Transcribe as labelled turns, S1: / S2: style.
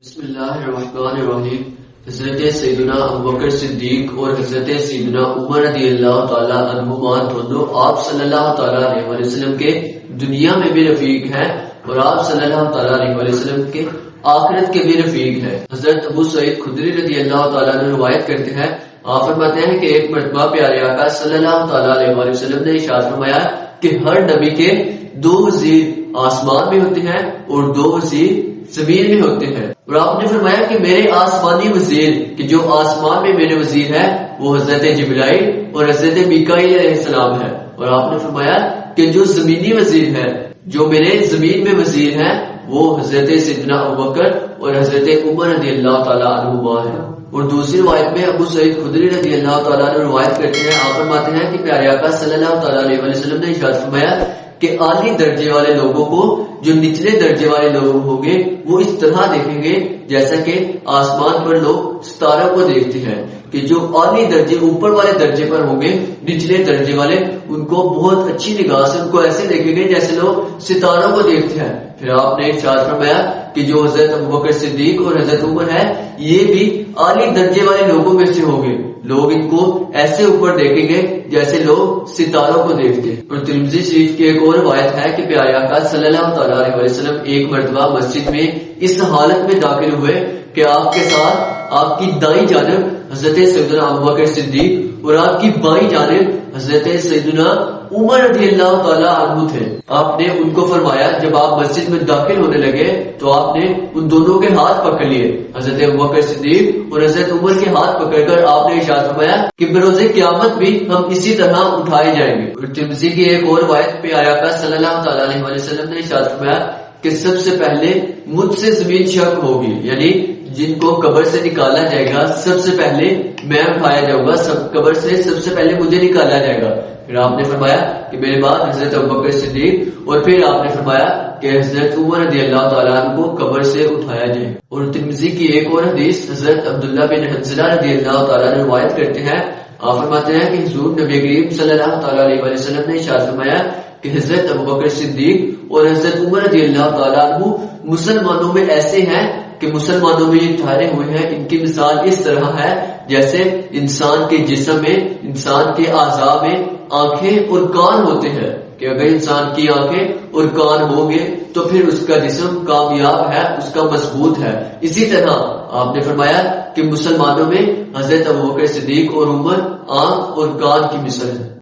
S1: بسم اللہ الرحمن الرحیم۔ حضرت سیدنا ابوبکر صدیق اور حضرت سیدنا عمر رضی اللہ تعالیٰ عنہما دونوں آپ صلی اللہ تعالیٰ علیہ وسلم کے دنیا میں بھی رفیق ہیں اور آپ صلی اللہ تعالیٰ علیہ وسلم کے آخرت کے بھی رفیق ہیں۔ حضرت ابو سعید خدری رضی اللہ تعالیٰ نے روایت کرتے ہیں، آپ فرماتے ہیں کہ ایک مرتبہ پیارے آقا صلی اللہ تعالیٰ علیہ وسلم نے ارشاد فرمایا کہ ہر نبی کے دو وزیر آسمان میں ہوتے ہیں اور دو وزیر زمین میں ہوتے ہیں، اور آپ نے فرمایا کہ میرے آسمانی وزیر کہ جو آسمان میں میرے وزیر ہے وہ حضرت جبرائیل اور حضرت میکائیل علیہ السلام ہے، اور آپ نے فرمایا کہ جو زمینی وزیر ہے جو میرے زمین میں وزیر ہیں وہ حضرت سیدنا ابوبکر اور حضرت عمر رضی اللہ تعالیٰ عنہما ہے۔ اور دوسری روایت میں ابو سعید خدری رضی اللہ تعالیٰ عنہ روایت کرتے ہیں، آپ فرماتے ہیں کہ پیارے آقا صلی اللہ تعالیٰ علیہ وسلم نے ارشاد فرمایا کہ اعلی درجے والے لوگوں کو جو نچلے درجے والے لوگ ہوں گے وہ اس طرح دیکھیں گے جیسا کہ آسمان پر لوگ ستاروں کو دیکھتے ہیں، کہ جو اعلی درجے اوپر والے درجے پر ہوں گے نچلے درجے والے ان کو بہت اچھی نگاہ سے ان کو ایسے دیکھیں گے جیسے لوگ ستاروں کو دیکھتے ہیں۔ پھر آپ نے ارشاد فرمایا کہ جو حضرت ابوبکر صدیق اور حضرت عمر ہے یہ بھی اعلی درجے والے لوگوں میں سے ہوں گے، لوگ ان کو ایسے اوپر دیکھیں گے جیسے لوگ ستاروں کو دیکھتے ہیں۔ اور ترمذی شریف کی ایک اور روایت ہے کہ پیارے آقا صلی اللہ تعالیٰ علیہ وسلم ایک مرتبہ مسجد میں اس حالت میں داخل ہوئے کہ آپ کے ساتھ آپ کی دائیں جانب حضرت سیدنا ابوبکر صدیق اور آپ کی بائیں جانب حضرت سیدنا عمر رضی اللہ تعالیٰ عنہ تھے۔ آپ نے ان کو فرمایا جب آپ مسجد میں داخل ہونے لگے تو آپ نے ان دونوں کے ہاتھ پکڑ لیے، حضرت ابوبکر صدیق اور حضرت عمر کے ہاتھ پکڑ کر آپ نے ارشاد فرمایا کہ بروز قیامت بھی ہم اسی طرح اٹھائے جائیں گے۔ اور ترمذی کی ایک اور روایت پہ آقا صلی اللہ تعالیٰ علیہ وسلم نے ارشاد فرمایا کہ سب سے پہلے مجھ سے زمین شق ہوگی، یعنی جن کو قبر سے نکالا جائے گا سب سے پہلے میں اٹھایا جاؤں گا، قبر سے سب سے پہلے مجھے نکالا جائے گا۔ پھر آپ نے فرمایا کہ میرے بعد حضرت ابوبکر صدیق، اور پھر آپ نے فرمایا کہ حضرت عمر رضی اللہ تعالیٰ عنہ کو قبر سے اٹھایا جائے۔ اور ترمذی کی ایک اور حدیث حضرت عبداللہ بن حنظلہ رضی اللہ تعالیٰ عنہ روایت کرتے ہیں، آپ فرماتے ہیں کہ حضور نبی کریم صلی اللہ تعالیٰ علیہ وسلم نے ارشاد فرمایا کہ حضرت ابوبکر صدیق اور حضرت عمر رضی اللہ تعالیٰ عنہ مسلمانوں میں ایسے ہیں کہ مسلمانوں میں یہ ٹھہرے ہوئے ہیں، ان کی مثال اس طرح ہے جیسے انسان کے جسم میں انسان کے اعضاء میں آنکھیں اور کان ہوتے ہیں، کہ اگر انسان کی آنکھیں اور کان ہوں گے تو پھر اس کا جسم کامیاب ہے، اس کا مضبوط ہے۔ اسی طرح آپ نے فرمایا کہ مسلمانوں میں حضرت ابوبکر صدیق اور عمر آنکھ اور کان کی مثال ہے۔